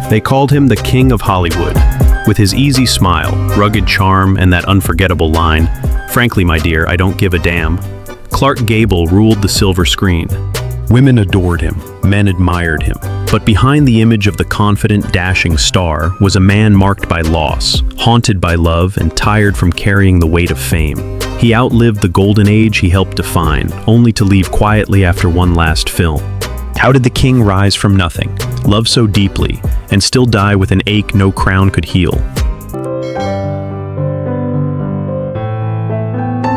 They called him the King of Hollywood. With his easy smile, rugged charm, and that unforgettable line, "Frankly, my dear, I don't give a damn," Clark Gable ruled the silver screen. Women adored him, men admired him. But behind the image of the confident, dashing star was a man marked by loss, haunted by love, and tired from carrying the weight of fame. He outlived the golden age he helped define, only to leave quietly after one last film. How did the king rise from nothing, love so deeply, and still die with an ache no crown could heal?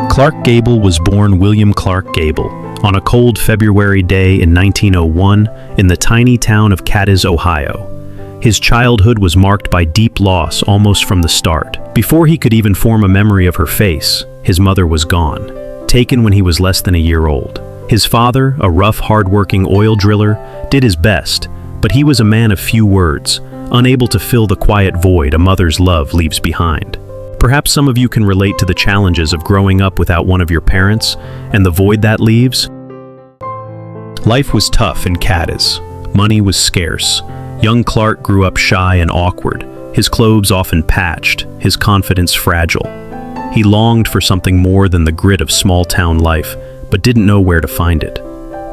Clark Gable was born William Clark Gable on a cold February day in 1901 in the tiny town of Cadiz, Ohio. His childhood was marked by deep loss almost from the start. Before he could even form a memory of her face, his mother was gone, taken when he was less than a year old. His father, a rough, hard-working oil driller, did his best, but he was a man of few words, unable to fill the quiet void a mother's love leaves behind. Perhaps some of you can relate to the challenges of growing up without one of your parents and the void that leaves. Life was tough in Cadiz. Money was scarce. Young Clark grew up shy and awkward, his clothes often patched, his confidence fragile. He longed for something more than the grit of small-town life, but didn't know where to find it.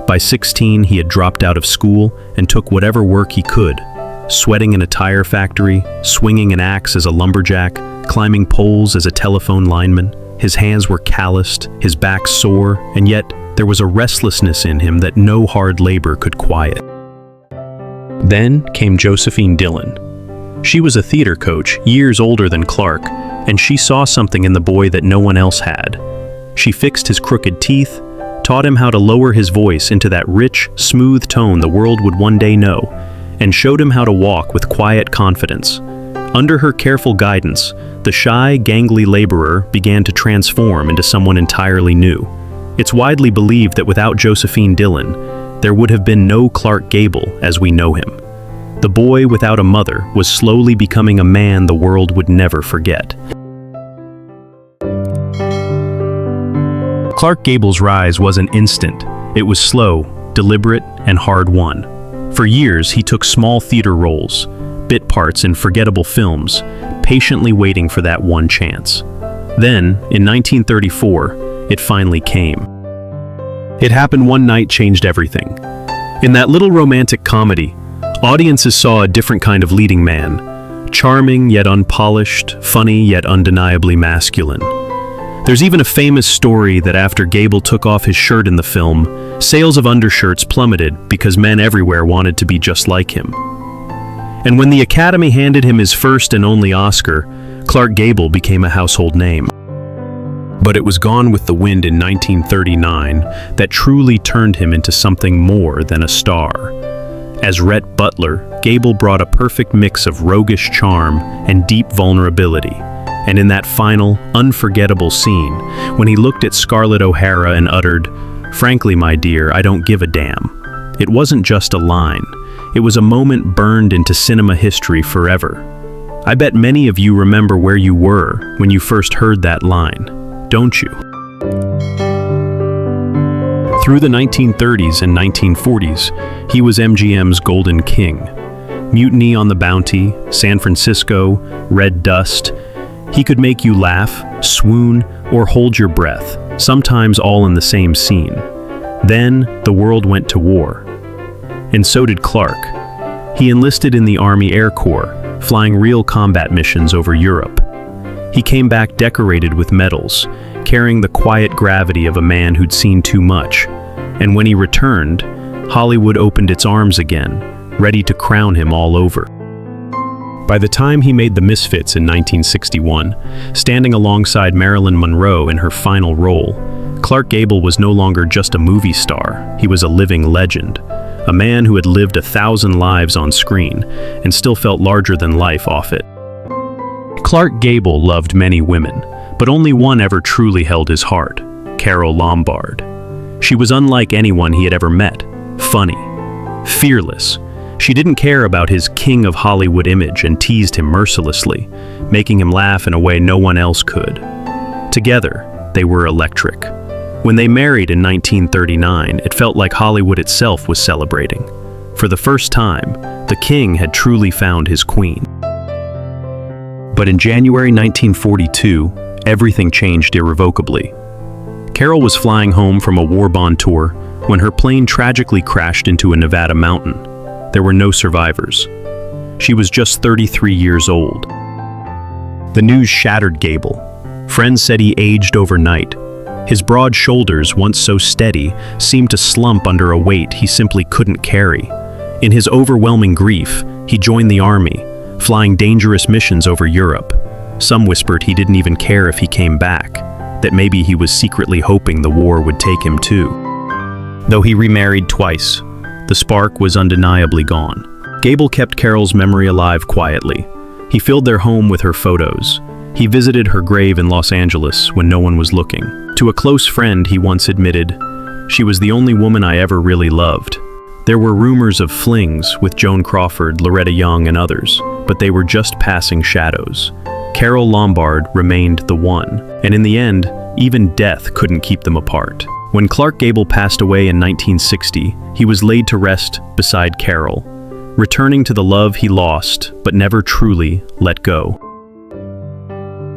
By 16, he had dropped out of school and took whatever work he could, sweating in a tire factory, swinging an axe as a lumberjack, climbing poles as a telephone lineman. His hands were calloused, his back sore, and yet there was a restlessness in him that no hard labor could quiet. Then came Josephine Dillon. She was a theater coach, years older than Clark, and she saw something in the boy that no one else had. She fixed his crooked teeth, taught him how to lower his voice into that rich, smooth tone the world would one day know, and showed him how to walk with quiet confidence. Under her careful guidance, the shy, gangly laborer began to transform into someone entirely new. It's widely believed that without Josephine Dillon, there would have been no Clark Gable as we know him. The boy without a mother was slowly becoming a man the world would never forget. Clark Gable's rise wasn't instant. It was slow, deliberate, and hard-won. For years, he took small theater roles, bit parts in forgettable films, patiently waiting for that one chance. Then, in 1934, it finally came. It happened one night, changed everything. In that little romantic comedy, audiences saw a different kind of leading man, charming yet unpolished, funny yet undeniably masculine. There's even a famous story that after Gable took off his shirt in the film, sales of undershirts plummeted because men everywhere wanted to be just like him. And when the Academy handed him his first and only Oscar, Clark Gable became a household name. But it was Gone with the Wind in 1939 that truly turned him into something more than a star. As Rhett Butler, Gable brought a perfect mix of roguish charm and deep vulnerability. And in that final, unforgettable scene, when he looked at Scarlett O'Hara and uttered, "Frankly, my dear, I don't give a damn," it wasn't just a line. It was a moment burned into cinema history forever. I bet many of you remember where you were when you first heard that line, don't you? Through the 1930s and 1940s, he was MGM's Golden King. Mutiny on the Bounty, San Francisco, Red Dust. He could make you laugh, swoon, or hold your breath, sometimes all in the same scene. Then, the world went to war. And so did Clark. He enlisted in the Army Air Corps, flying real combat missions over Europe. He came back decorated with medals, carrying the quiet gravity of a man who'd seen too much. And when he returned, Hollywood opened its arms again, ready to crown him all over. By the time he made The Misfits in 1961, standing alongside Marilyn Monroe in her final role, Clark Gable was no longer just a movie star, he was a living legend. A man who had lived 1,000 lives on screen and still felt larger than life off it. Clark Gable loved many women, but only one ever truly held his heart, Carole Lombard. She was unlike anyone he had ever met, funny, fearless. She didn't care about his King of Hollywood image and teased him mercilessly, making him laugh in a way no one else could. Together, they were electric. When they married in 1939, it felt like Hollywood itself was celebrating. For the first time, the king had truly found his queen. But in January 1942, everything changed irrevocably. Carol was flying home from a war bond tour when her plane tragically crashed into a Nevada mountain. There were no survivors. She was just 33 years old. The news shattered Gable. Friends said he aged overnight. His broad shoulders, once so steady, seemed to slump under a weight he simply couldn't carry. In his overwhelming grief, he joined the army, flying dangerous missions over Europe. Some whispered he didn't even care if he came back, that maybe he was secretly hoping the war would take him too. Though he remarried twice, the spark was undeniably gone. Gable kept Carol's memory alive quietly. He filled their home with her photos. He visited her grave in Los Angeles when no one was looking. To a close friend, he once admitted, "She was the only woman I ever really loved." There were rumors of flings with Joan Crawford, Loretta Young, and others, but they were just passing shadows. Carol Lombard remained the one, and in the end, even death couldn't keep them apart. When Clark Gable passed away in 1960, he was laid to rest beside Carol, returning to the love he lost but never truly let go.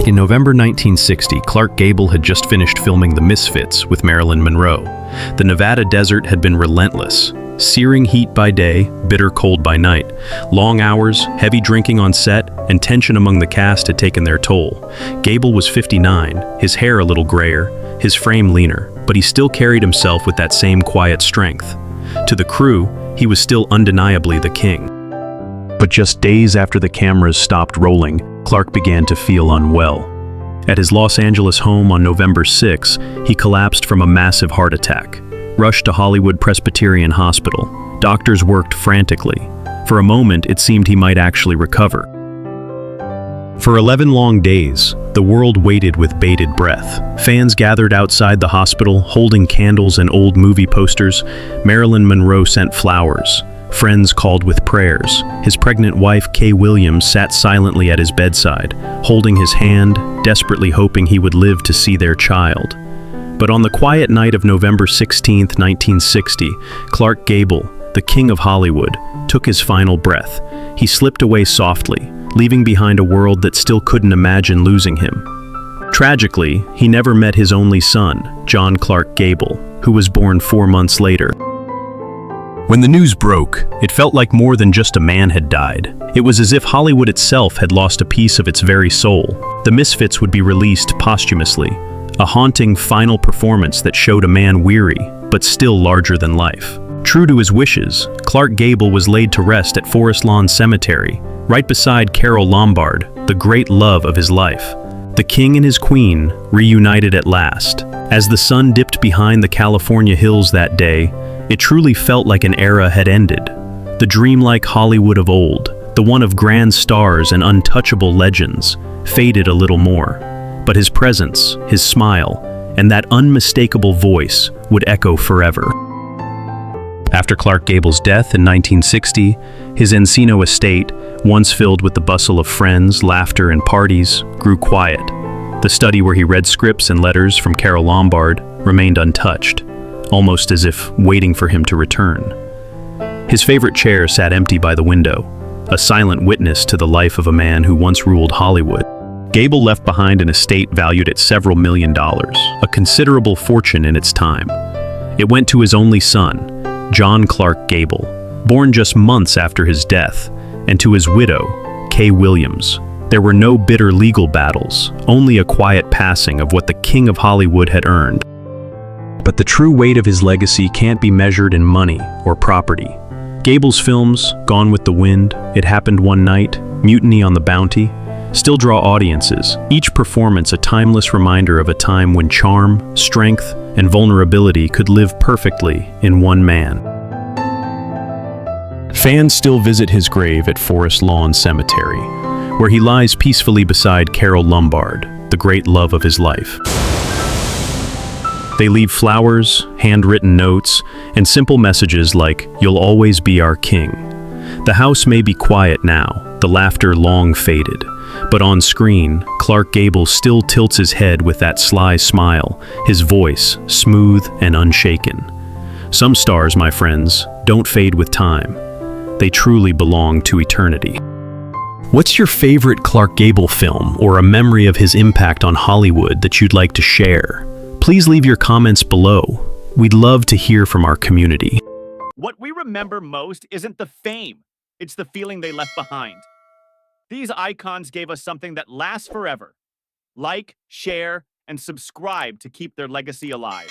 In November 1960, Clark Gable had just finished filming The Misfits with Marilyn Monroe. The Nevada desert had been relentless. Searing heat by day, bitter cold by night. Long hours, heavy drinking on set, and tension among the cast had taken their toll. Gable was 59, his hair a little grayer, his frame leaner, but he still carried himself with that same quiet strength. To the crew, he was still undeniably the king. But just days after the cameras stopped rolling, Clark began to feel unwell. At his Los Angeles home on November 6, he collapsed from a massive heart attack. Rushed to Hollywood Presbyterian Hospital. Doctors worked frantically. For a moment, it seemed he might actually recover. For 11 long days, the world waited with bated breath. Fans gathered outside the hospital, holding candles and old movie posters. Marilyn Monroe sent flowers. Friends called with prayers. His pregnant wife, Kay Williams, sat silently at his bedside, holding his hand, desperately hoping he would live to see their child. But on the quiet night of November 16, 1960, Clark Gable, the king of Hollywood, took his final breath. He slipped away softly, leaving behind a world that still couldn't imagine losing him. Tragically, he never met his only son, John Clark Gable, who was born 4 months later. When the news broke, it felt like more than just a man had died. It was as if Hollywood itself had lost a piece of its very soul. The Misfits would be released posthumously, a haunting final performance that showed a man weary, but still larger than life. True to his wishes, Clark Gable was laid to rest at Forest Lawn Cemetery, right beside Carol Lombard, the great love of his life. The king and his queen reunited at last. As the sun dipped behind the California hills that day, it truly felt like an era had ended. The dreamlike Hollywood of old, the one of grand stars and untouchable legends, faded a little more. But his presence, his smile, and that unmistakable voice would echo forever. After Clark Gable's death in 1960, his Encino estate, once filled with the bustle of friends, laughter, and parties, grew quiet. The study where he read scripts and letters from Carol Lombard remained untouched, almost as if waiting for him to return. His favorite chair sat empty by the window, a silent witness to the life of a man who once ruled Hollywood. Gable left behind an estate valued at several $1 million, a considerable fortune in its time. It went to his only son, John Clark Gable, born just months after his death, and to his widow, Kay Williams. There were no bitter legal battles, only a quiet passing of what the king of Hollywood had earned. But the true weight of his legacy can't be measured in money or property. Gable's films, Gone with the Wind, It Happened One Night, Mutiny on the Bounty, still draw audiences, each performance a timeless reminder of a time when charm, strength, and vulnerability could live perfectly in one man. Fans still visit his grave at Forest Lawn Cemetery, where he lies peacefully beside Carol Lombard, the great love of his life. They leave flowers, handwritten notes, and simple messages like, "You'll always be our king." The house may be quiet now, the laughter long faded, but on screen, Clark Gable still tilts his head with that sly smile, his voice smooth and unshaken. Some stars, my friends, don't fade with time. they truly belong to eternity. What's your favorite Clark Gable film or a memory of his impact on Hollywood that you'd like to share? Please leave your comments below. We'd love to hear from our community. What we remember most isn't the fame, it's the feeling they left behind. These icons gave us something that lasts forever. Like, share, and subscribe to keep their legacy alive.